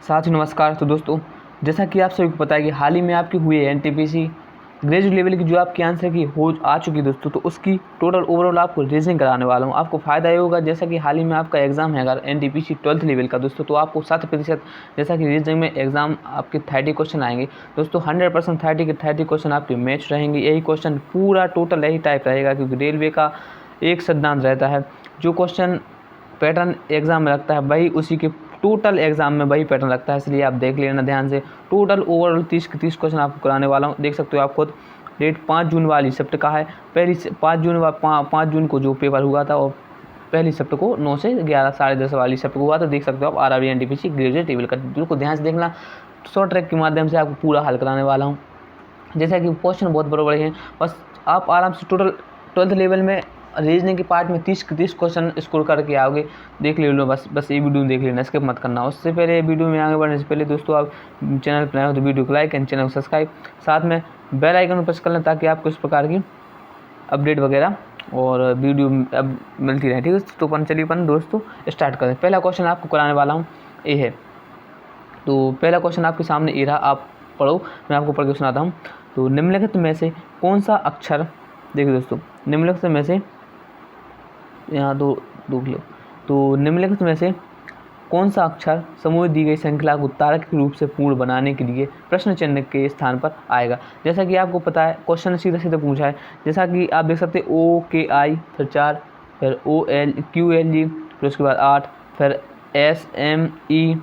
साथ ही नमस्कार। तो दोस्तों, जैसा कि आप सभी को पता है कि हाल ही में आपकी हुई है एनटीपीसी ग्रेजुएट लेवल की जो आपकी आंसर की हो आ चुकी है दोस्तों, तो उसकी टोटल ओवरऑल आपको रीजनिंग कराने वाला हूँ। आपको फ़ायदा ये होगा, जैसा कि हाल ही में आपका एग्जाम है अगर एनटीपीसी 12th लेवल का दोस्तों, तो आपको 7% जैसा कि रीजनिंग में एग्जाम आपके 30 क्वेश्चन आएंगे दोस्तों। 100% 30 के 30 क्वेश्चन आपके मैच रहेंगे। यही क्वेश्चन पूरा टोटल यही टाइप रहेगा, क्योंकि रेलवे का एक सिद्धांत रहता है, जो क्वेश्चन पैटर्न एग्जाम में लगता है वही उसी के टोटल एग्जाम में वही पैटर्न लगता है। इसलिए आप देख लेना ध्यान से। टोटल ओवरऑल 30 के 30 क्वेश्चन आपको कराने वाला हूँ। देख सकते हो आप खुद। डेट 5 जून वाली शिफ्ट का है। पहली 5 जून को जो पेपर हुआ था, और पहली शिफ्ट को 9 से 11 साढ़े 10 वाली शिफ्ट को हुआ था। देख सकते हो आप आरआरबी एनटीपीसी ग्रेजुएट लेवल का। बिल्कुल ध्यान से देखना, शॉर्ट ट्रैक के माध्यम से आपको पूरा हल कराने वाला हूँ। जैसा कि क्वेश्चन बहुत बड़े बड़े हैं, बस आप आराम से टोटल 12th लेवल में रीजनिंग के पार्ट में 30 के 30 क्वेश्चन स्कोर करके आओगे। देख ले लो, बस ये वीडियो देख लेना, स्किप मत करना। उससे पहले वीडियो में आगे बढ़ने से पहले दोस्तों, आप चैनल पर नए हो तो वीडियो को लाइक एंड चैनल को सब्सक्राइब, साथ में बेल आइकन को प्रेस कर लें, ताकि आपको इस प्रकार की अपडेट वगैरह और वीडियो अब मिलती रहे। ठीक है, तो चलिए दोस्तों स्टार्ट करें। पहला क्वेश्चन आपको कराने वाला हूँ, ये है। तो पहला क्वेश्चन आपके सामने ये रहा, आप पढ़ो, मैं आपको पढ़ के सुनाता हूँ। तो निम्नलिखित में से कौन सा अक्षर, देखिए दोस्तों, निम्नलिखित में से यहाँ दो लो। तो निम्नलिखित में से कौन सा अक्षर समूह दी गई श्रृंखला को तार्किक रूप से पूर्ण बनाने के लिए प्रश्न चिन्ह के स्थान पर आएगा। जैसा कि आपको पता है, क्वेश्चन सीधा सीधा पूछा है। जैसा कि आप देख सकते हैं, OKI फिर 4, फिर QLE, फिर उसके बाद 8, फिर SME,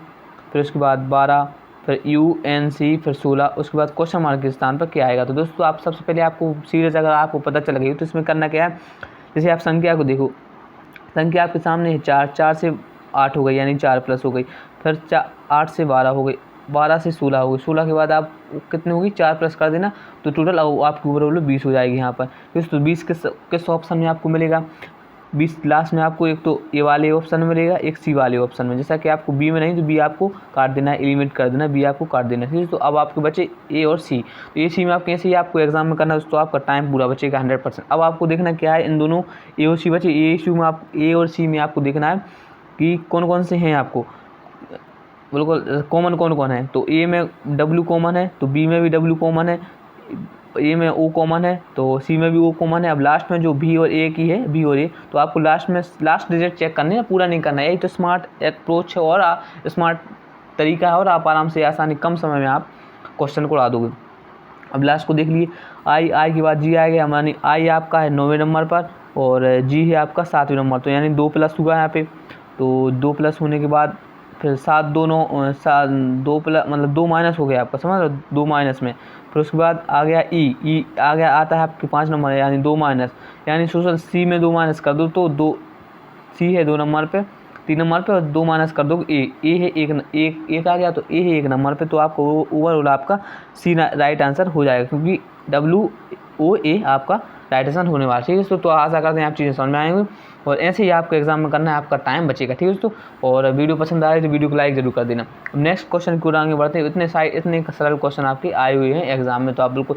फिर उसके बाद 12, फिर UNC, फिर 16, उसके बाद क्वेश्चन मार्क के स्थान पर क्या आएगा। तो दोस्तों, आप सबसे पहले आपको सीरीज अगर आपको पता चल गई तो इसमें करना क्या है, जैसे आप संख्या को देखो, संख्या आपके सामने है 4 से 8 हो गई, यानी 4 प्लस हो गई। फिर 8 से 12 हो गई, 12 से 16 हो गई। 16 के बाद आप कितनी होगी, 4 प्लस कर देना, तो टोटल आपकी ओवरऑल 20 हो जाएगी। यहाँ पर तो 20 किस ऑप्शन में आपको मिलेगा, 20 लास्ट में आपको एक तो ए वाले ऑप्शन में मिलेगा, एक सी वाले ऑप्शन में। जैसा कि आपको बी में नहीं, तो बी आपको काट देना है, एलिमिनेट कर देना, बी आपको काट देना है। ठीक है, तो अब आपके बचे ए और सी। तो ए सी में आप कैसे ही आपको एग्जाम में करना है, तो आपका टाइम पूरा बचेगा 100%। अब आपको देखना क्या है, इन दोनों ए और सी बचे, ए सी में आप ए और सी में आपको देखना है कि कौन कौन से हैं आपको बिल्कुल कॉमन कौन कौन है। तो ए में डब्ल्यू कॉमन है, तो बी में भी डब्ल्यू कॉमन है, ए में ओ कॉमन है, तो सी में भी ओ कॉमन है। अब लास्ट में जो बी और ए की है, बी और ए, तो आपको लास्ट में लास्ट डिजिट चेक करनी है, पूरा नहीं करना है। यही तो स्मार्ट अप्रोच है और स्मार्ट तरीका है, और आप आराम से आसानी कम समय में आप क्वेश्चन को उड़ा दोगे। अब लास्ट को देख लिए, आई के बाद जी आ गया, यानी आई आपका है 9वें नंबर पर और जी है आपका 7वें नंबर, तो यानी 2 प्लस हुआ यहाँ पे। तो 2 प्लस होने के बाद फिर 7 दोनों 2 प्लस मतलब 2 माइनस हो गया आपका, समझ लो, 2 माइनस में। फिर उसके बाद आ गया ई आ गया, आता है आपके 5 नंबर, यानी 2 माइनस, यानी सोशल सी में 2 माइनस कर दो, तो 2 सी है 2 नंबर पे, 3 नंबर पे, और 2 माइनस कर दो ए है एक आ गया, तो ए है 1 नंबर पे। तो आपको ओवरऑल आपका सी राइट आंसर हो जाएगा, क्योंकि WOA आपका राइट आंसर होने वाला है। ठीक है, तो आशा करते हैं आप चीज़ें समझ में आएंगे, और ऐसे ही आपको एग्जाम में करना है, आपका टाइम बचेगा। ठीक है दोस्तों, और वीडियो पसंद आ रही है तो वीडियो को लाइक जरूर कर देना। नेक्स्ट क्वेश्चन की ओर आगे बढ़ते हैं। इतने सरल क्वेश्चन आपके आए हुए हैं एग्जाम में, तो आप बिल्कुल,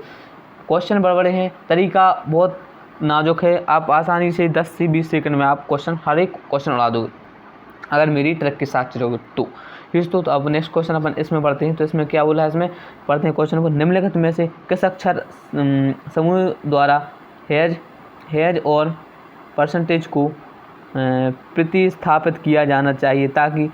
क्वेश्चन बड़े हैं, तरीका बहुत नाजुक है, आप आसानी से 10 से 20 सेकंड में आप हर एक क्वेश्चन उड़ा दोगे, अगर मेरी ट्रिक के साथ चलोगे तो। तो अब नेक्स्ट क्वेश्चन अपन इसमें पढ़ते हैं। तो इसमें क्या बोला है, इसमें पढ़ते हैं क्वेश्चन को। निम्नलिखित में से किस अक्षर समूह द्वारा हेज और परसेंटेज को प्रतिस्थापित किया जाना चाहिए, ताकि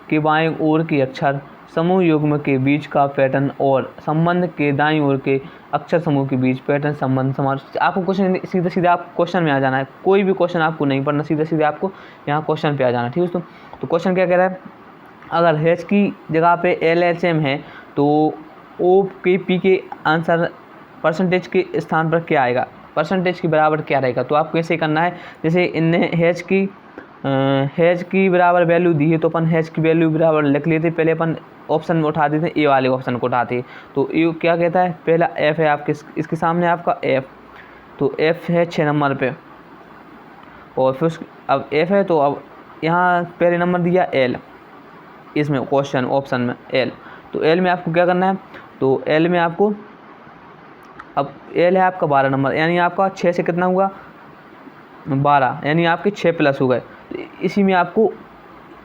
के बाएं ओर के अक्षर समूह युग्म के बीच का पैटर्न और संबंध के दाईं ओर के अक्षर समूह के बीच पैटर्न संबंध समान। आपको क्वेश्चन सीधा आप क्वेश्चन में आ जाना है, कोई भी क्वेश्चन आपको नहीं पढ़ना, सीधा आपको यहाँ क्वेश्चन पे आ जाना है। ठीक है, तो क्वेश्चन क्या कह रहा है, अगर हेच की जगह पे LHM है, तो ओ के पी के आंसर परसेंटेज के स्थान पर क्या आएगा, परसेंटेज के बराबर क्या रहेगा। तो आपको ऐसे करना है, जैसे इनने हेच की बराबर वैल्यू दी है, तो अपन हेच की वैल्यू बराबर लिख लेते, पहले अपन ऑप्शन में उठा देते हैं, ए वाले ऑप्शन को उठाते। तो ए क्या कहता है, पहला एफ है आपके, इसके सामने आपका एफ, तो एफ है 6 नंबर पे, और फिर अब एफ है, तो अब यहाँ पहले नंबर दिया एल, इसमें क्वेश्चन ऑप्शन में एल, तो एल में आपको क्या करना है, तो एल में आपको, अब एल है आपका 12 नंबर, यानी आपका 6 से कितना हुआ 12, यानी आपके 6 प्लस हो गए। इसी में आपको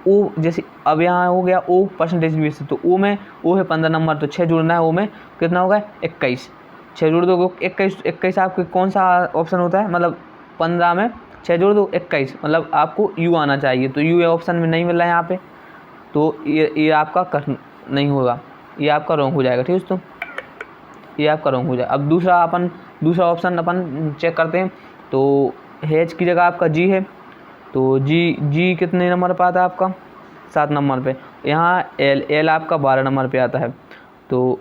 ओ जैसे अब यहाँ हो गया ओ परसेंटेज बेसिस, तो ओ में ओ है 15 नंबर, तो 6 जोड़ना है ओ में, कितना होगा 21, 6 जोड़ दो 21, 21 आपके कौन सा ऑप्शन होता है, मतलब 15 में 6 जोड़ दो 21, मतलब आपको यू आना चाहिए, तो यू ऑप्शन में नहीं मिल रहा है यहाँ पे, तो ये आपका कर नहीं होगा, ये आपका रॉन्ग हो जाएगा। ठीक है, तो ये आपका रॉन्ग हो जाएगा। अब दूसरा ऑप्शन अपन चेक करते हैं, तो एच की जगह आपका जी है, तो जी कितने नंबर पे आता है आपका 7 नंबर पे, यहाँ एल आपका 12 नंबर पे आता है, तो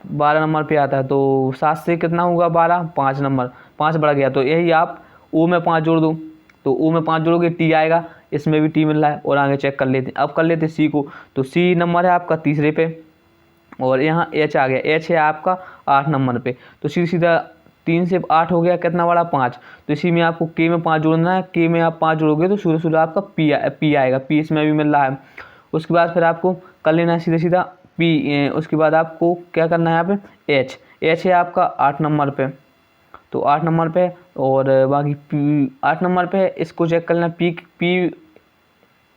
12 नंबर पे आता है, तो 7 से कितना होगा 12, 5 नंबर, 5 बढ़ गया, तो यही आप ओ में 5 जोड़ दो, तो ओ में 5 जोड़ोगे टी आएगा, इसमें भी टी मिल रहा है, और आगे चेक कर लेते हैं। अब कर लेते हैं सी को, तो सी नंबर है आपका तीसरे पे, और यहाँ एच आ गया, एच है आपका 8 नंबर पे, तो सीधा 3 से 8 हो गया, कितना बड़ा 5, तो इसी में आपको के में 5 जोड़ना है, के में आप 5 जोड़ोगे तो शुरू आपका पी आएगा, पी इसमें भी मिल रहा है। उसके बाद फिर आपको कर लेना है सीधा पी, उसके बाद आपको क्या करना है यहाँ पे एच है आपका 8 नंबर पे, तो 8 नंबर पे, और बाकी पी 8 नंबर पे, इसको चेक करना पी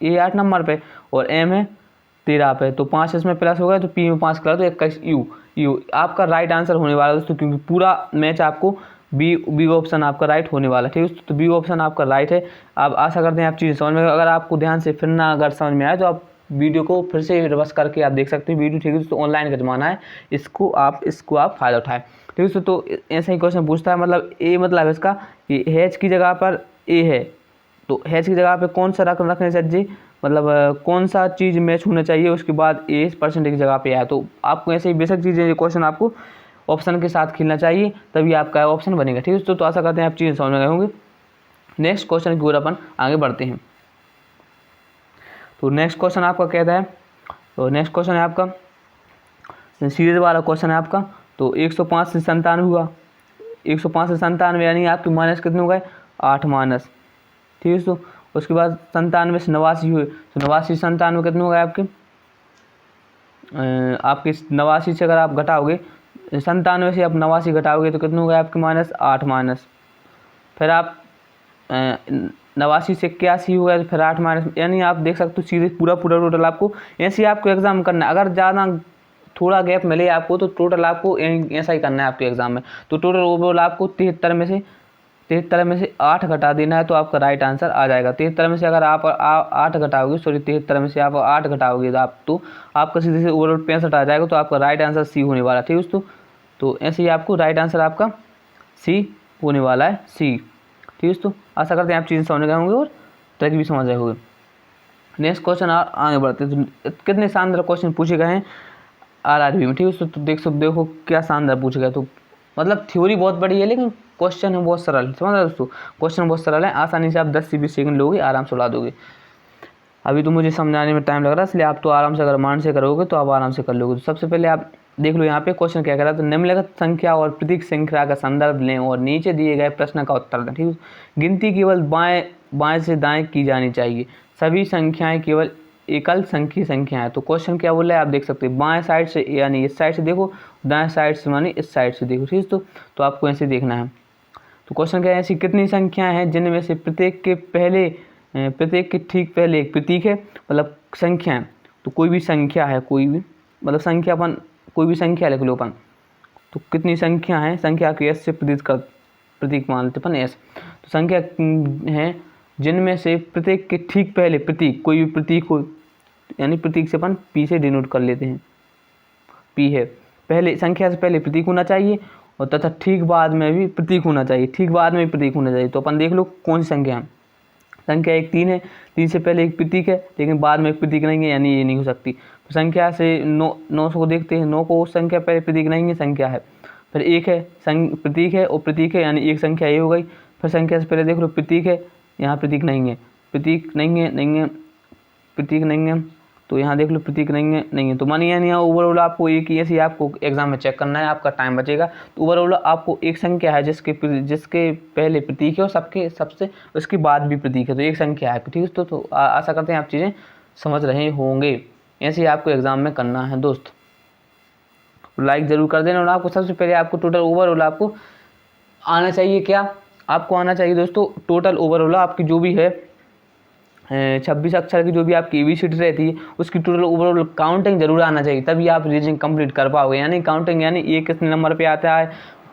ये 8 नंबर पे, और एम है 13 पे, तो 5 इसमें प्लस हो गया, तो पी में 5 करा तो 21 यू आपका राइट आंसर होने वाला है दोस्तों, क्योंकि पूरा मैच आपको बी ऑप्शन आपका राइट होने वाला है। ठीक है, तो बी ऑप्शन आपका राइट है। आप आशा करते हैं आप चीज़ें समझ में, अगर आपको ध्यान से फिर ना अगर समझ में आए तो आप वीडियो को फिर से रिवर्स करके आप देख सकते हैं वीडियो। ठीक है दोस्तों, ऑनलाइन का ज़माना है, इसको आप फ़ायदा उठाएं। ठीक है दोस्तों, तो ऐसा ही क्वेश्चन पूछता है, मतलब ए मतलब इसका कि एच की जगह पर ए है, तो एच की जगह पे कौन सा रखने चाहिए, मतलब कौन सा चीज़ मैच होना चाहिए, उसके बाद ए परसेंटेज की जगह पे आया, तो आपको ऐसे ही बेसिक चीज़ें ये क्वेश्चन आपको ऑप्शन के साथ खेलना चाहिए, तभी आपका ऑप्शन बनेगा। ठीक है दोस्तों, तो आशा करते हैं आप चीज़ें समझ में गए होंगे। नेक्स्ट क्वेश्चन की ओर अपन आगे बढ़ते हैं। तो नेक्स्ट क्वेश्चन आपका कहता है, तो नेक्स्ट क्वेश्चन है आपका सीरीज वाला क्वेश्चन है आपका, तो 105 से 97 हुआ, 105 से 97 यानी आपके माइनस कितने हो गए 8 माइनस। ठीक है दोस्तों, उसके बाद 97 से 89 हुए, तो 89 से 97 कितने हो गए आपके 89 से अगर आप घटाओगे 97 से आप 89 घटाओगे तो कितने हो गए आपके माइनस 8 माइनस, फिर आप 89 से 81 हो गया, तो फिर 8 माइनस, यानी आप देख सकते हो सीधे पूरा टोटल आपको ऐसे ही आपको एग्जाम करना है। अगर ज़्यादा थोड़ा गैप मिले आपको तो टोटल आपको ऐसा ही करना है आपके एग्जाम में, तो टोटल ओवरऑल आपको 73 में से 8 घटा देना है, तो आपका राइट आंसर आ जाएगा। 73 में से अगर आप 8 घटाओगे, सॉरी 73 में से आप 8 घटाओगे तो आपका सीधे से ओवरऑल 65 आ जाएगा, तो आपका राइट आंसर सी होने वाला है। ठीक है दोस्तों, तो ऐसे ही आपको राइट आंसर आपका सी होने वाला है, सी। ठीक है दोस्तों, आशा करते हैं आप चीज़ें समझ गए होंगे और ट्रिक भी समझ गए होंगे। नेक्स्ट क्वेश्चन आगे बढ़ते हैं, तो कितने शानदार क्वेश्चन पूछे गए हैं आरआरबी में। ठीक है दोस्तों, तो देखो क्या शानदार पूछे गए, तो मतलब थ्योरी बहुत बड़ी है लेकिन क्वेश्चन है बहुत सरल, समझ रहे दोस्तों, क्वेश्चन बहुत सरल है, आसानी से आप 10 से 20 सेकंड लोगे आराम से उड़ा दोगे। अभी तो मुझे समझाने में टाइम लग रहा है, इसलिए आप तो आराम से अगर मान से करोगे तो आप आराम से कर लोगे। तो सबसे पहले आप देख लो यहाँ पे क्वेश्चन क्या कह रहा है, तो निम्नलिखित संख्या और प्रतीक श्रृंखला का संदर्भ लें और नीचे दिए गए प्रश्न का उत्तर दें। ठीक है, गिनती केवल बाएं से दाएं की जानी चाहिए, सभी संख्याएं केवल एकल संख्या संख्याएं। तो क्वेश्चन क्या बोल रहा है आप देख सकते हैं, बाएं साइड से यानी इस साइड से देखो, दाएं साइड से यानी इस साइड से देखो। ठीक है, तो आपको ऐसे देखना है। तो क्वेश्चन क्या है, ऐसी कितनी संख्याएं हैं जिनमें से प्रत्येक के ठीक पहले एक प्रतीक है, मतलब संख्या, तो कोई भी संख्या है, कोई भी मतलब संख्या अपन कोई भी संख्या लिख लो अपन, तो कितनी संख्या है, संख्या के एस से प्रतीक मान लेते अपन एस, तो संख्या है जिनमें से प्रत्येक के ठीक पहले प्रतीक, कोई भी प्रतीक हो, यानी प्रतीक से अपन पी से डिनोट कर लेते हैं, पी है, पहले संख्या से पहले प्रतीक होना चाहिए और तथा ठीक बाद में भी प्रतीक होना चाहिए, ठीक बाद में भी प्रतीक होना चाहिए। तो अपन देख लो कौन सी संख्या है, संख्या एक 3 है, 3 से पहले एक प्रतीक है लेकिन बाद में एक प्रतीक नहीं है, यानी ये नहीं हो सकती। तो संख्या से 900 को देखते हैं, 9 को संख्या पहले प्रतीक नहीं है, संख्या है, फिर एक है प्रतीक है और प्रतीक है, यानी एक संख्या ये हो गई। फिर संख्या से पहले देख लो प्रतीक है, यहाँ प्रतीक नहीं है, प्रतीक नहीं है, प्रतीक नहीं है, तो यहाँ देख लो प्रतीक नहीं है, तो मानिए यानी यहाँ ओवरऑल आपको एक ही ऐसे आपको एग्जाम में चेक करना है, आपका टाइम बचेगा। तो ओवरऑल आपको एक संख्या है जिसके पहले प्रतीक है और सबसे उसके बाद भी प्रतीक है, तो एक संख्या है। ठीक है, तो आशा करते हैं आप चीज़ें समझ रहे होंगे, ऐसे ही आपको एग्जाम में करना है दोस्त। लाइक ज़रूर कर देना, और आपको सबसे पहले आपको टोटल ओवरऑल आपको आना चाहिए, क्या आपको आना चाहिए दोस्तों, टोटल ओवरऑल आपकी जो भी है 26 अक्षर की जो भी आपकी ABCD रहती है उसकी टोटल ओवरऑल काउंटिंग जरूर आना चाहिए, तभी आप रीजनिंग कंप्लीट कर पाओगे। यानी काउंटिंग यानी ए कितने नंबर पे आता है,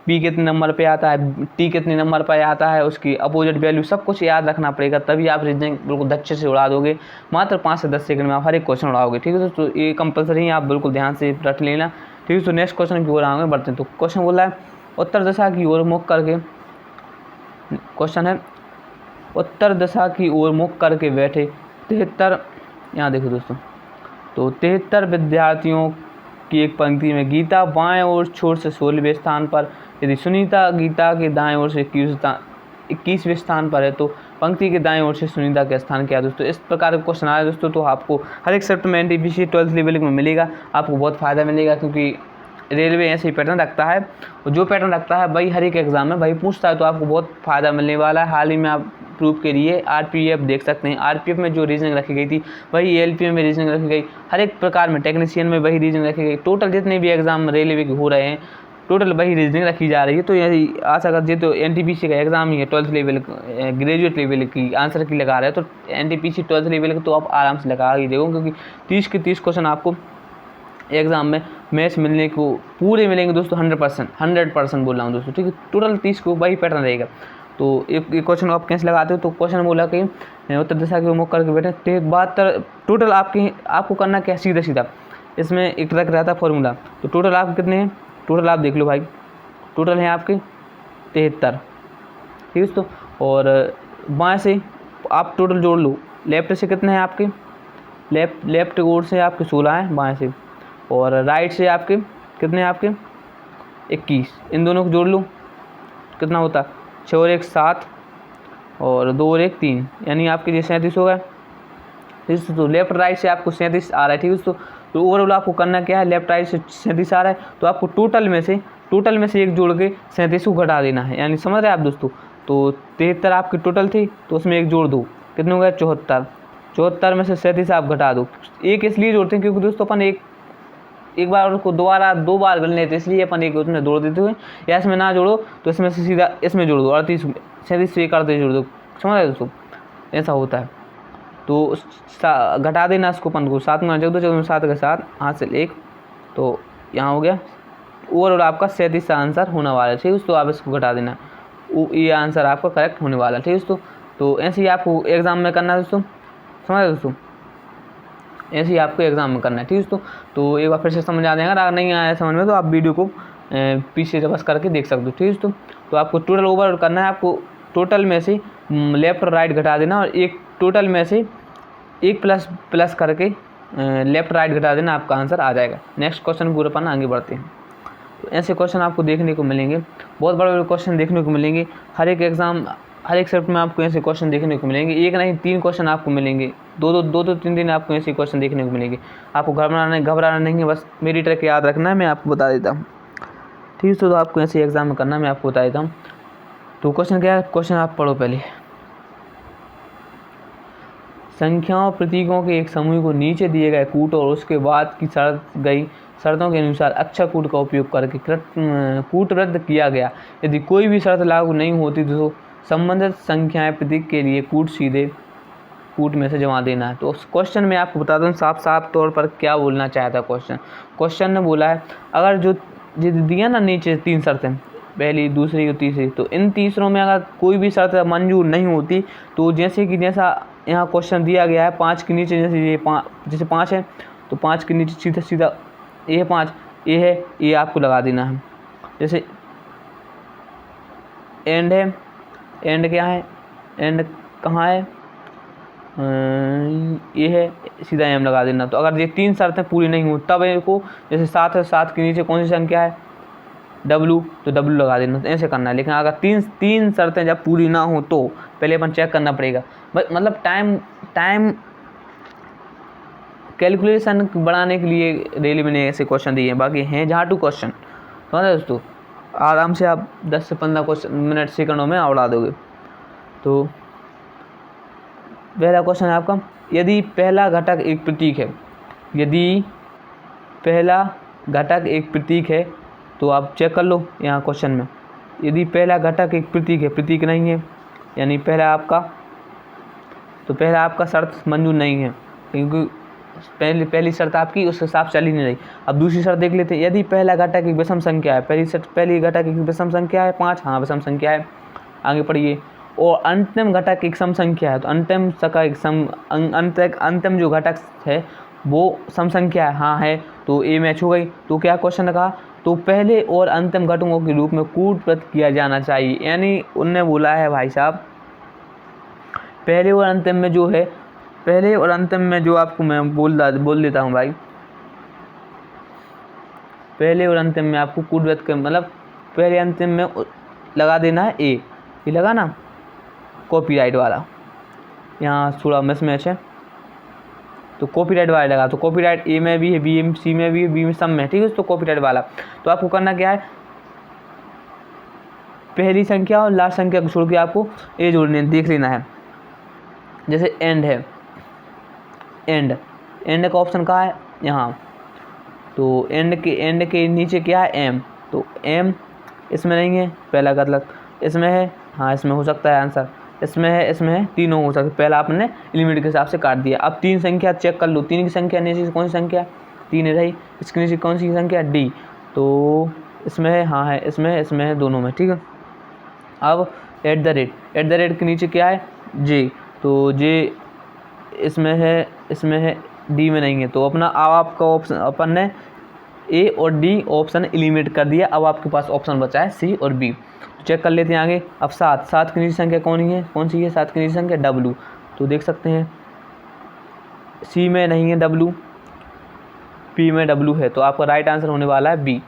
पी कितने नंबर पे आता है, टी कितने नंबर पे आता है, उसकी अपोजिट वैल्यू सब कुछ याद रखना पड़ेगा, तभी आप रीजनिंग बिल्कुल अच्छे से उड़ा दोगे। मात्र 5 से 10 सेकंड में आप हर एक क्वेश्चन उड़ाओगे। ठीक है दोस्तों, ये कंपलसरी है, आप बिल्कुल ध्यान से रट लेना। ठीक है, तो नेक्स्ट क्वेश्चन की ओर आगे बढ़ते हैं। तो क्वेश्चन बोला है उत्तर दिशा की ओर मुख करके, क्वेश्चन है उत्तर दिशा की ओर मुख करके बैठे 73, यहाँ देखो दोस्तों, तो 73 विद्यार्थियों की एक पंक्ति में गीता बाएं ओर छोर से 16वें स्थान पर, यदि सुनीता गीता के दाएं ओर से 21वें स्थान पर है तो पंक्ति के दाएं ओर से सुनीता का स्थान क्या है। दोस्तों इस प्रकार का क्वेश्चन आया दोस्तों, तो आपको हर एक सब्जेक्ट में NTPC 12th लेवल में मिलेगा, आपको बहुत फ़ायदा मिलेगा, क्योंकि रेलवे ऐसे ही पैटर्न रखता है, और जो पैटर्न रखता है वही हर एक एग्जाम में वही पूछता है, तो आपको बहुत फ़ायदा मिलने वाला है। हाल ही में आप प्रूफ के लिए RPF देख सकते हैं, RPF में जो रीजनिंग रखी गई थी वही LPM में रीजनिंग रखी गई, हर एक प्रकार में टेक्नीशियन में वही रीजनिंग रखी गई। टोटल जितने भी एग्जाम रेलवे के हो रहे हैं टोटल वही रीजनिंग रखी जा रही है। तो यही आशा कर, ये तो NTPC का एग्जाम ही है 12th लेवल ग्रेजुएट लेवल की आंसर की लगा रहे हैं, तो NTPC 12th लेवल का तो आप आराम से लगा ही देखो, क्योंकि 30 के 30 क्वेश्चन आपको एग्जाम में मैथ्स मिलने को पूरे मिलेंगे दोस्तों, 100% बोल रहा हूँ दोस्तों। ठीक है, टोटल 30 को वही पैटर्न रहेगा। तो एक क्वेश्चन आप कैसे लगाते हो, तो क्वेश्चन बोला कि उत्तर दिशा के मुख करके बैठे 73, टोटल आपको करना क्या, सीधा सीधा इसमें एक ट्रक रहता है फॉर्मूला, तो टोटल आप कितने हैं, टोटल आप देख लो भाई, टोटल है आपके 73। ठीक है दोस्तों, और बाएँ से आप टोटल जोड़ लो, लेफ्ट से कितने हैं आपके, लेफ्ट ओर से आपके 16 हैं बाएँ से, और राइट से आपके कितने हैं आपके 21, इन दोनों को जोड़ लो कितना होता, 6 और 1 7, और 2 और 1 3, यानी आपके ये 37 हो गए। ठीक है, तो लेफ्ट राइट से आपको 37 आ रहा है। ठीक है दोस्तों, तो ओवरऑल आपको करना क्या है, लेफ्ट राइट से 37 आ रहा है, तो आपको टोटल में से एक जोड़ के 37 को घटा देना है, यानी समझ रहे हैं आप दोस्तों। तो 73 आपकी टोटल थी, तो उसमें एक जोड़ दो, कितने हो गए 74 में से 37 आप घटा दो। एक इसलिए जोड़ते हैं क्योंकि दोस्तों अपन एक बार उसको दो बार गण लेते, इसलिए अपन एक उसमें जोड़ देते हुए, या इसमें ना जोड़ो तो इसमें से सीधा इसमें जोड़ दो, 37 से 38 जोड़ दो, समझ रहे दोस्तों, ऐसा होता है। तो घटा देना इसको अपन को, 7 में जग दो, 7 के 7 हाथ से 1, तो यहाँ हो गया। ओवरऑल आपका 37 का आंसर होने वाला है। ठीक है, तो आप इसको घटा देना, ये आंसर आपका करेक्ट होने वाला है। ठीक है दोस्तों, तो ऐसे ही आपको एग्जाम में करना है दोस्तों, समझ रहे दोस्तों, ऐसे ही आपको एग्जाम में करना है। ठीक है दोस्तों, तो एक बार फिर से समझ आ जाएगा, अगर नहीं आया समझ में तो आप वीडियो को पीछे रिवर्स करके देख सकते हो। ठीक है दोस्तों, तो आपको टोटल ओवरऑल करना है, आपको टोटल में से लेफ्ट और राइट घटा देना, और एक टोटल में से एक प्लस करके लेफ्ट राइट घटा देना, आपका आंसर आ जाएगा। नेक्स्ट क्वेश्चन पूरा अपन आगे बढ़ते हैं। तो ऐसे क्वेश्चन आपको देखने को मिलेंगे, बहुत बड़े बड़े क्वेश्चन देखने को मिलेंगे, हर एक सब्जेक्ट में आपको ऐसे क्वेश्चन देखने को मिलेंगे, एक नहीं 3 क्वेश्चन आपको मिलेंगे, दो 3 दिन आपको ऐसे क्वेश्चन देखने को मिलेंगे। आपको घबराना नहीं है, बस मेरी ट्रिक याद रखना है, मैं आपको बता देता हूँ। ठीक है, तो आपको ऐसे एग्जाम में करना है, मैं आपको बता देता हूँ। तो क्वेश्चन क्या है, क्वेश्चन आप पढ़ो पहले। संख्याओं प्रतीकों के एक समूह को नीचे दिए गए कूट और उसके बाद की शर्तों के अनुसार अक्षर कूट का उपयोग करके कूट रद्द किया गया। यदि कोई भी शर्त लागू नहीं होती तो संबंधित संख्याएं प्रतीक के लिए सीधे कूट में से जमा देना है। तो उस क्वेश्चन में आपको बता दूं साफ तौर पर क्या बोलना चाहता है क्वेश्चन ने बोला है, अगर जो दिया ना नीचे 3 शर्तें, पहली दूसरी और तीसरी, तो इन तीसरों में अगर कोई भी शर्त मंजूर नहीं होती, तो जैसा यहाँ क्वेश्चन दिया गया है 5 के नीचे, जैसे 5 है तो 5 के नीचे सीधा ये 5 ये है, ये आपको लगा देना है। जैसे एंड है, एंड क्या है, एंड कहाँ है, ये है, सीधा एम लगा देना। तो अगर ये 3 शर्तें पूरी नहीं हो तब इनको, जैसे 7 है, 7 के नीचे कौन सी संख्या है W, तो W लगा देना, तो ऐसे करना है। लेकिन अगर तीन शर्तें जब पूरी ना हो तो पहले अपन चेक करना पड़ेगा, मतलब टाइम कैलकुलेशन बढ़ाने के लिए रेलवे ने ऐसे क्वेश्चन दिए हैं। बाकी हैं जहाँ टू क्वेश्चन, समझ रहे दोस्तों, आराम से आप 10 से 15 मिनट सेकंडों में उड़ा दोगे। तो पहला क्वेश्चन है आपका, यदि पहला घटक एक प्रतीक है, तो आप चेक कर लो यहाँ क्वेश्चन में, यदि पहला घटक एक प्रतीक है, प्रतीक नहीं है, यानी पहला आपका, तो पहला आपका शर्त मंजूर नहीं है, क्योंकि पहली शर्त आपकी उस हिसाब चल ही नहीं रही। अब दूसरी शर्त देख लेते हैं। यदि पहला घटक एक विषम संख्या है, पहली घटक एक विषम संख्या है 5, हाँ विषम संख्या है, आगे पढ़िए। और अंतिम घटक एक सम संख्या है, तो अंतिम जो घटक है वो सम संख्या है, हाँ है, तो ए मैच हो गई। तो क्या क्वेश्चन कहा, तो पहले और अंतिम घटकों के रूप में कूटप्रत किया जाना चाहिए। यानी उनने बोला है भाई साहब पहले और अंतिम में जो है, पहले और अंतिम में जो आपको मैं बोल देता हूँ भाई, पहले और अंतिम में आपको कूटप्रत कर, मतलब पहले अंतिम में लगा देना है ए, ये लगा ना कॉपीराइट वाला, यहाँ थोड़ा मिसमैच है, तो कॉपीराइट वाला लगा, तो कॉपीराइट ए में भी है, बी में, सी में भी है, बी में सब में, ठीक है। तो कॉपीराइट वाला, तो आपको करना क्या है, पहली संख्या और लास्ट संख्या को छोड़ के आपको ए जोड़ने देख लेना है। जैसे एंड है, एंड का ऑप्शन कहाँ है, यहाँ, तो एंड के नीचे क्या है, एम, तो एम इसमें नहीं है, पहला गलत, इसमें है, हाँ इसमें हो सकता है आंसर, इसमें है, तीनों हो सकते, पहला आपने लिमिट के हिसाब से काट दिया। अब तीन संख्या चेक कर लो, तीन की संख्या नीचे से कौन सी संख्या, तीन रही, इसके नीचे कौन सी संख्या, डी, तो इसमें है, हाँ है, इसमें है, दोनों में, ठीक है। अब एट द रेट के नीचे क्या है, जे, तो जे इसमें है, डी में नहीं है, तो अपना अब आपका ऑप्शन, अपन ने ए और डी ऑप्शन एलिमिनेट कर दिया। अब आपके पास ऑप्शन बचा है सी और बी, तो चेक कर लेते हैं आगे। अब सात की नीचे संख्या कौन सी है, सात की नीचे संख्या डब्लू, तो देख सकते हैं सी में नहीं है डब्लू, पी में डब्लू है, तो आपका राइट आंसर होने वाला है बी।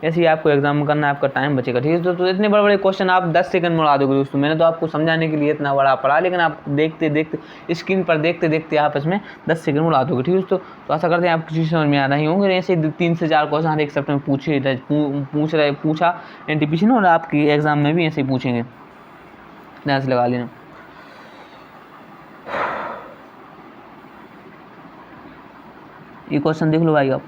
ऐसे ही आपको एग्जाम में करना है, आपका टाइम बचेगा, ठीक है। तो इतने बड़े क्वेश्चन आप 10 सेकंड में उड़ा दोगे दोस्तों। मैंने तो आपको समझाने के लिए इतना बड़ा पढ़ा, लेकिन आप देखते स्क्रीन पर देखते आप इसमें 10 सेकंड में उड़ा दोगे, ठीक है दोस्तों। तो ऐसा करते हैं आपको चीज़ समझ में आ रही होंगे। ऐसे 3 से 4 क्वेश्चन हर एक सब्जेक्ट में पूछा NTPC ने, और आपकी एग्जाम में भी ऐसे ही पूछेंगे, ध्यान से लगा लेना। ये क्वेश्चन देख लो भाई आप,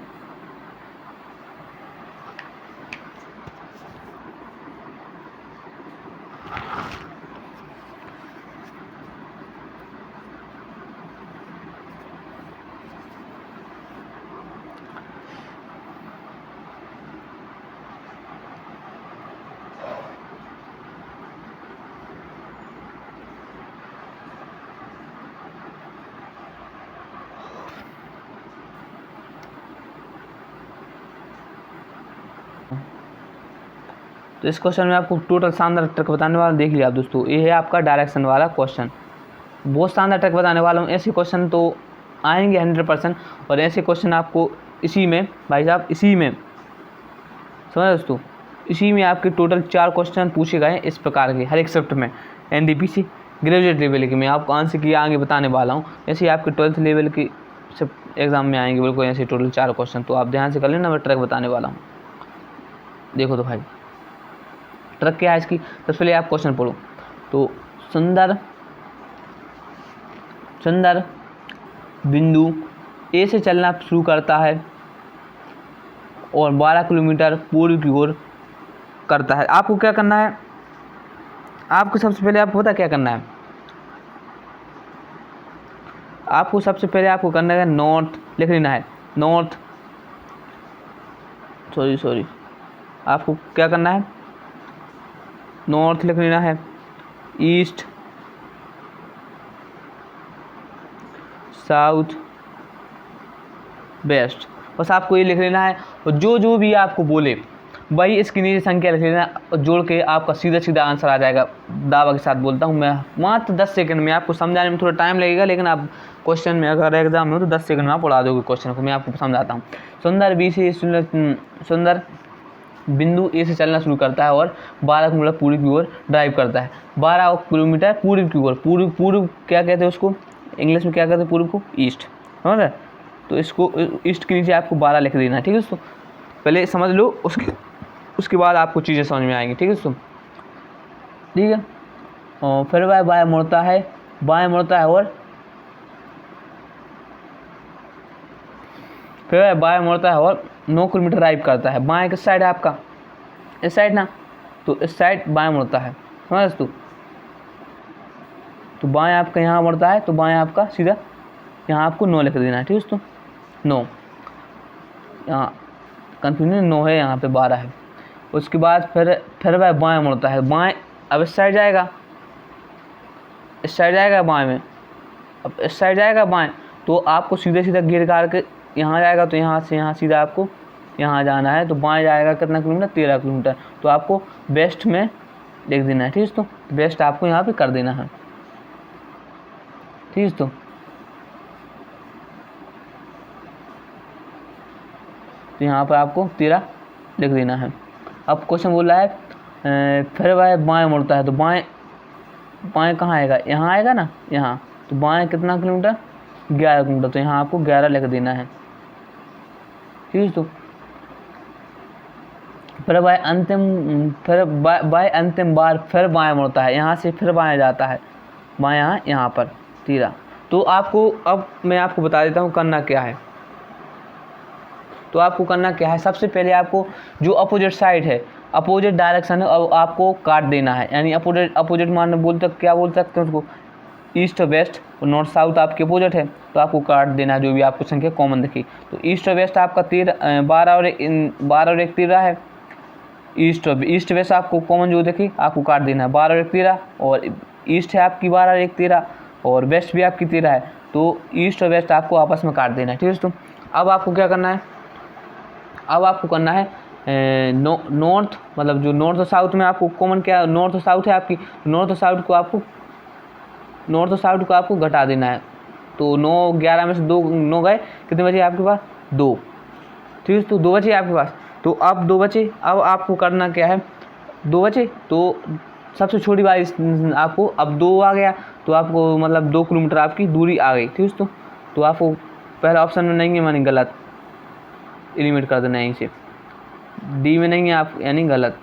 तो इस क्वेश्चन में आपको टोटल शानदार ट्रिक बताने वाला, देख लिया आप दोस्तों। ये है आपका डायरेक्शन वाला क्वेश्चन, बहुत शानदार ट्रिक बताने वाला हूँ। ऐसे क्वेश्चन तो आएंगे 100%, और ऐसे क्वेश्चन आपको इसी में भाई साहब, इसी में समझ दोस्तों, इसी में आपके टोटल 4 क्वेश्चन पूछे गए इस प्रकार के हर एक शिफ्ट में। NTPC ग्रेजुएट लेवल के मैं आपको आंसर किया आगे बताने वाला हूँ। ऐसे ही आपके 12th लेवल की एग्जाम में आएंगे बिल्कुल ऐसे टोटल 4 क्वेश्चन, तो आप ध्यान से कर लेना, मैं ट्रिक बताने वाला हूँ। देखो तो भाई ट्रिक क्या है इसकी, सबसे पहले आप क्वेश्चन पढ़ो। तो सुंदर बिंदु ए से चलना शुरू करता है और 12 किलोमीटर पूर्व की ओर करता है। आपको क्या करना है, आपको सबसे पहले आपको पता क्या करना है, आपको सबसे पहले आपको करना है नॉर्थ लिख लेना है, नॉर्थ सॉरी आपको क्या करना है, नॉर्थ लिख लेना है, ईस्ट, साउथ, वेस्ट, बस आपको ये लिख लेना है। और जो भी आपको बोले वही इसकी नीचे संख्या लिख लेना, और जोड़ के आपका सीधा आंसर आ जाएगा। दावा के साथ बोलता हूँ मैं, मात्र 10 सेकंड में। आपको समझाने में थोड़ा टाइम लगेगा, लेकिन आप क्वेश्चन में अगर एग्जाम में हो तो 10 सेकंड में आप उड़ा दोगे क्वेश्चन को। मैं आपको समझाता हूँ। सुंदर बिंदु ए से चलना शुरू करता है और 12 किलोमीटर पूर्व की ओर ड्राइव करता है। 12 किलोमीटर पूर्व की ओर, पूर्व क्या कहते हैं उसको, इंग्लिश में क्या कहते हैं पूर्व को, ईस्ट, समझ रहे। तो इसको ईस्ट के नीचे आपको 12 लिख देना है, ठीक है दोस्तों। पहले समझ लो, उसके बाद आपको चीज़ें समझ में आएंगी, ठीक है दोस्तों, ठीक है। और फिर वह बाएं मुड़ता है और फिर वह बाएं मुड़ता है और 9 किलोमीटर ड्राइव करता है। बाएं किस साइड है आपका, इस साइड ना, तो इस साइड बाएं मुड़ता है, समझ तू। तो बाएँ आपका यहाँ बढ़ता है, तो बाएँ आपका सीधा यहाँ आपको 9 लिख देना है। ठीक है दोस्तों, 9, यहाँ कन्फ्यूजन 9 है, यहाँ पे 12 है। उसके बाद फिर वह बाएँ मुड़ता है, बाएँ अब इस साइड जाएगा, इस साइड जाएगा बाएँ में, अब इस साइड जाएगा बाएँ, तो आपको सीधे सीधा गिर कार के यहाँ जाएगा, तो यहाँ से यहाँ सीधा आपको यहाँ जाना है। तो बाएँ जाएगा कितना किलोमीटर, 13 किलोमीटर। तो आपको वेस्ट में लिख देना है। ठीक है दोस्तों, वेस्ट आपको यहाँ पे कर देना है। ठीक है दोस्तों, तो यहाँ पर आपको 13 लिख देना है। अब क्वेश्चन बोल रहा है फिर वह बाएँ मुड़ता है, तो बाएँ बाएँ कहाँ आएगा, यहाँ आएगा ना, यहाँ। तो बाएँ कितना किलोमीटर, 11 किलोमीटर। तो यहाँ आपको 11 लिख देना है। ठीक है दोस्तों, फिर वह अंतिम बार फिर बाएँ मुड़ता है, यहाँ से फिर बाएँ जाता है, बाएँ यहाँ पर 13। तो आपको अब मैं आपको बता देता हूँ करना क्या है। तो आपको करना क्या है, सबसे पहले आपको जो अपोजिट साइड है, अपोजिट डायरेक्शन है, अब आपको काट देना है। यानी अपोजिट मान बोलते क्या बोल सकते हैं उसको, ईस्ट और वेस्ट और नॉर्थ साउथ आपके अपोजिट है, तो आपको काट देना है जो भी आपको संख्या कॉमन दिखी। तो ईस्ट और वेस्ट आपका 12 और 1 13 है। ईस्ट वेस्ट आपको कॉमन जो दिखी आपको काट देना है, 12 और 1 13, और ईस्ट है आपकी 12 और 1 13, और वेस्ट भी आपकी 13 है। तो ईस्ट और वेस्ट आपको आपस में काट देना है। ठीक है दोस्तों, अब आपको क्या करना है, अब आपको करना है नॉर्थ, मतलब जो नॉर्थ और साउथ में आपको कॉमन क्या नॉर्थ और साउथ है आपकी, नॉर्थ और साउथ को आपको घटा देना है। तो 9 11 में से 2 9 गए, कितने बचे आपके पास, 2। ठीक है, तो 2 बचे आपके पास। तो अब 2 बचे, अब आपको करना क्या है, 2 बचे तो सबसे छोटी बात आपको, अब 2 आ गया तो आपको मतलब 2 किलोमीटर आपकी दूरी आ गई। ठीक है, तो आपको पहला ऑप्शन में नहीं है, मानी गलत, एलिमिनेट कर देना है यहीं से। डी में नहीं है आप, यानी गलत,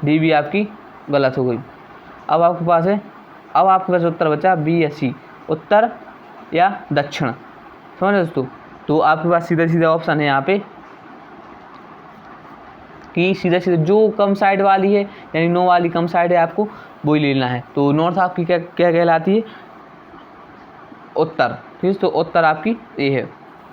डी भी आपकी गलत हो गई। अब आपके पास है, अब आपके पास उत्तर बचा बी या सी, उत्तर या दक्षिण। समझ दोस्तों, तो आपके पास सीधा सीधा ऑप्शन है यहाँ पे कि सीधा सीधा जो कम साइड वाली है, यानी 9 वाली कम साइड है, आपको वही लेना है। तो नॉर्थ आपकी क्या क्या कहलाती है, उत्तर। ठीक है, तो उत्तर आपकी ये है,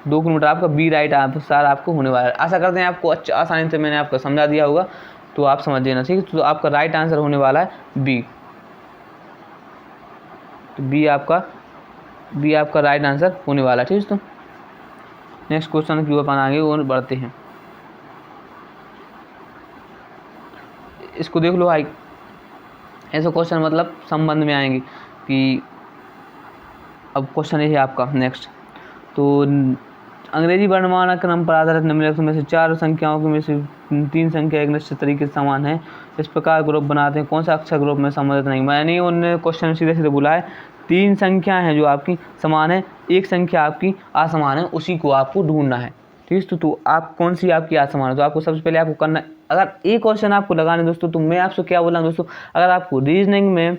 2 किलोमीटर आपका बी राइट आंसर आपको होने वाला है। आशा करते हैं आपको अच्छा आसानी से मैंने आपको समझा दिया होगा, तो आप समझ लेना। ठीक है, तो आपका राइट आंसर होने वाला है बी। तो बी आपका राइट आंसर होने वाला है। ठीक है, तो नेक्स्ट क्वेश्चन की ओर आगे और बढ़ते हैं। इसको देख लो भाई, ऐसे क्वेश्चन मतलब संबंध में आएंगे कि अब क्वेश्चन ये है आपका नेक्स्ट। तो अंग्रेजी वर्णमाला क्रम पर आधारित निम्नलिखित में से 4 संख्याओं में से 3 संख्या एक निश्चित तरीके से समान है, इस प्रकार ग्रुप बनाते हैं, कौन सा अक्षर ग्रुप में सम्मिलित नहीं। मैंने उन्होंने क्वेश्चन सीधे सीधे बोला है 3 संख्या हैं जो आपकी समान है, एक संख्या आपकी असमान है, उसी को आपको ढूंढना है। ठीक है, तो आप कौन सी आपकी असमान है, तो आपको सबसे पहले आपको करना, अगर एक क्वेश्चन आपको लगाने दोस्तों, तो मैं आपसे क्या बोला दोस्तों, अगर आपको रीजनिंग में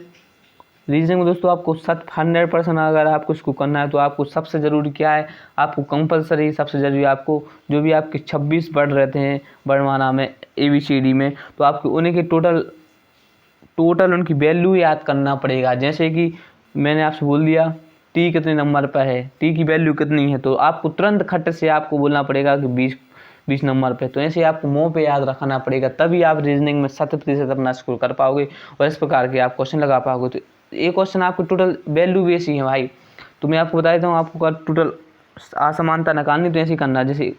दोस्तों आपको 100% अगर आपको इसको करना है, तो आपको सबसे ज़रूरी क्या है, आपको कंपलसरी सबसे ज़रूरी आपको जो भी आपके 26 वर्ड रहते हैं वर्णमाला में ABCD में, तो आपको उन्हीं के टोटल उनकी वैल्यू याद करना पड़ेगा। जैसे कि मैंने आपसे बोल दिया T कितने नंबर पर है, T की वैल्यू कितनी है, तो आपको तुरंत खट से आपको बोलना पड़ेगा कि 20 नंबर पे। तो ऐसे आपको मुँह पे याद रखना पड़ेगा, तभी आप रीजनिंग में 100% अपना स्कोर कर पाओगे और इस प्रकार के आप क्वेश्चन लगा पाओगे। तो एक क्वेश्चन आपको टोटल वैल्यू भी ऐसी है भाई, तो मैं आपको बता देता हूँ, आपको टोटल असमानता निकालनी तो ऐसे ही करना। जैसे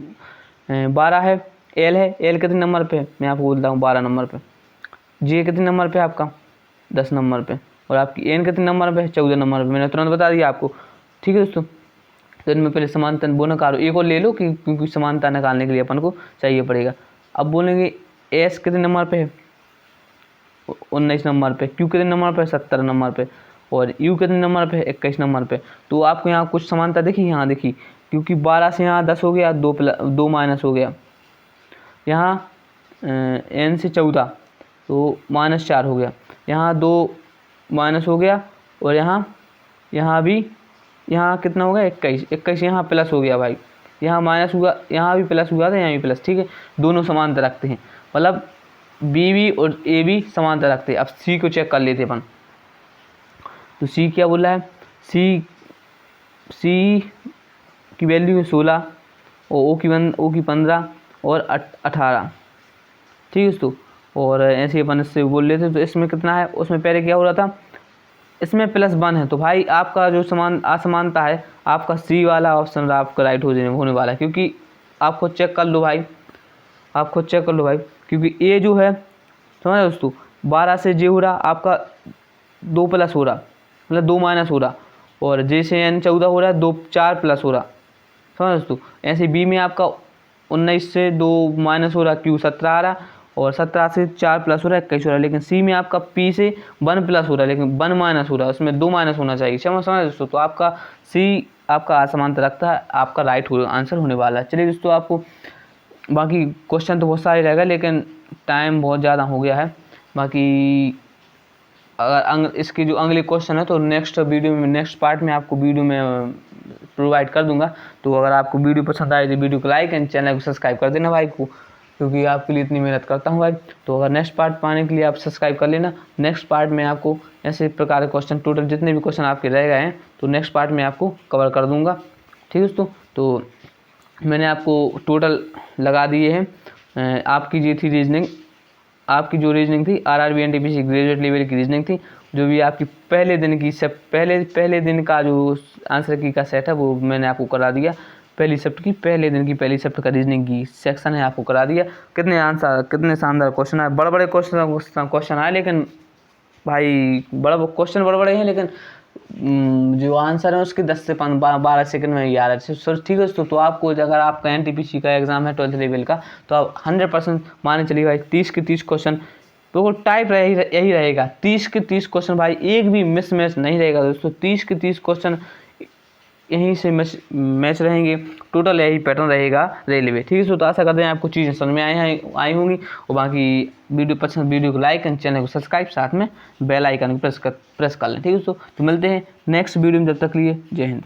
12 है, L है, L कितने नंबर पे, मैं आपको बोलता हूँ 12 नंबर पे। J कितने नंबर पे आपका 10 नंबर पे, और आपकी N कितने नंबर पे है 14 नंबर पे। मैंने तुरंत बता दिया आपको। ठीक है दोस्तों, तो इनमें पहले समानता वो निकालो, एक और ले लो कि क्योंकि समानता निकालने के लिए अपन को चाहिए पड़ेगा। अब बोलेंगे S कितने नंबर पे है 19 नंबर पे, Q कितने नंबर पे 70 नंबर पे, और U कितने नंबर पे 21 नंबर पे। तो आपको यहाँ कुछ समानता दिखी, यहाँ दिखी, क्योंकि 12 से यहाँ 10 हो गया, 2 माइनस हो गया, यहाँ N से 14 तो -4 हो गया, यहाँ 2 माइनस हो गया, और यहाँ भी यहाँ कितना हो गया 21 यहाँ प्लस हो गया भाई, यहाँ माइनस हुआ, यहाँ भी प्लस हुआ था, यहाँ भी प्लस। ठीक है, दोनों समानता रखते हैं, मतलब बी और ए बी समांतर रखते हैं। अब सी को चेक कर लेते अपन। तो सी क्या बोला है, सी की वैल्यू है 16 और ओ की 15 और 18, ठीक है दोस्तों। और ऐसे ही अपन इससे बोल लेते। तो इसमें कितना है, उसमें पहले क्या हो रहा था, इसमें +1 है। तो भाई आपका जो असमानता है, आपका सी वाला ऑप्शन आपका राइट होने वाला है, क्योंकि आप खुद चेक कर लो भाई, क्योंकि ए जो है, समझ दोस्तों, 12 से जे हो रहा आपका 2 प्लस हो रहा, मतलब 2 माइनस हो रहा, और जे से एन 14 हो रहा है, 2 4 प्लस हो रहा, समझ दोस्तों। ऐसे बी में आपका 19 से 2 माइनस हो रहा, क्यू 17 आ रहा, और 17 से 4 प्लस हो रहा है, 21 हो रहा है। लेकिन सी में आपका पी से 1 प्लस हो रहा है, लेकिन 1 माइनस हो रहा है, उसमें 2 माइनस होना चाहिए, समझ दोस्तों। तो आपका सी आपका असमानता रखता है, आपका राइट आंसर होने वाला है। चलिए दोस्तों, आपको बाकी क्वेश्चन तो बहुत सारे रहेगा, लेकिन टाइम बहुत ज़्यादा हो गया है। बाकी अगर इसके जो अगले क्वेश्चन है तो नेक्स्ट पार्ट में आपको वीडियो में प्रोवाइड कर दूंगा। तो अगर आपको वीडियो पसंद आए तो वीडियो को लाइक एंड चैनल को सब्सक्राइब कर देना भाई को, क्योंकि आपके लिए इतनी मेहनत करता हूँ भाई। तो अगर नेक्स्ट पार्ट पाने के लिए आप सब्सक्राइब कर लेना। नेक्स्ट पार्ट में आपको ऐसे प्रकार के क्वेश्चन, टोटल जितने भी क्वेश्चन आपके रह गए हैं, तो नेक्स्ट पार्ट में आपको कवर कर दूँगा, ठीक है दोस्तों। तो मैंने आपको टोटल लगा दिए हैं। आपकी ये थी रीजनिंग, आपकी जो रीजनिंग थी आरआरबी एनटीपीसी ग्रेजुएट लेवल की रीजनिंग थी, जो भी आपकी पहले दिन का जो आंसर की का सेट है वो मैंने आपको करा दिया। पहली शिफ्ट का रीजनिंग की सेक्शन है, आपको करा दिया। कितने शानदार क्वेश्चन आए, बड़े क्वेश्चन आए, लेकिन भाई बड़े बड़े हैं, लेकिन जो आंसर है उसके 10 से 12 सेकंड में याद है सर, ठीक है दोस्तों। तो आपको अगर आपका एनटीपीसी का एग्जाम है 12th लेवल का, तो आप 100% माने चलिए भाई 30 के 30 क्वेश्चन बिल्कुल टाइप यही रहेगा। 30 के 30 क्वेश्चन भाई, एक भी मिसमैच नहीं रहेगा दोस्तों। 30 के 30 क्वेश्चन यहीं से मैच रहेंगे, टोटल यही पैटर्न रहेगा रेलवे, ठीक है। तो आशा करते हैं आपको चीज़ें समझ में आई होंगी। और बाकी वीडियो को लाइक एंड चैनल को सब्सक्राइब, साथ में बेल आइकन को प्रेस कर लें, ठीक है दोस्तों। तो मिलते हैं नेक्स्ट वीडियो में, जब तक लिए जय हिंद।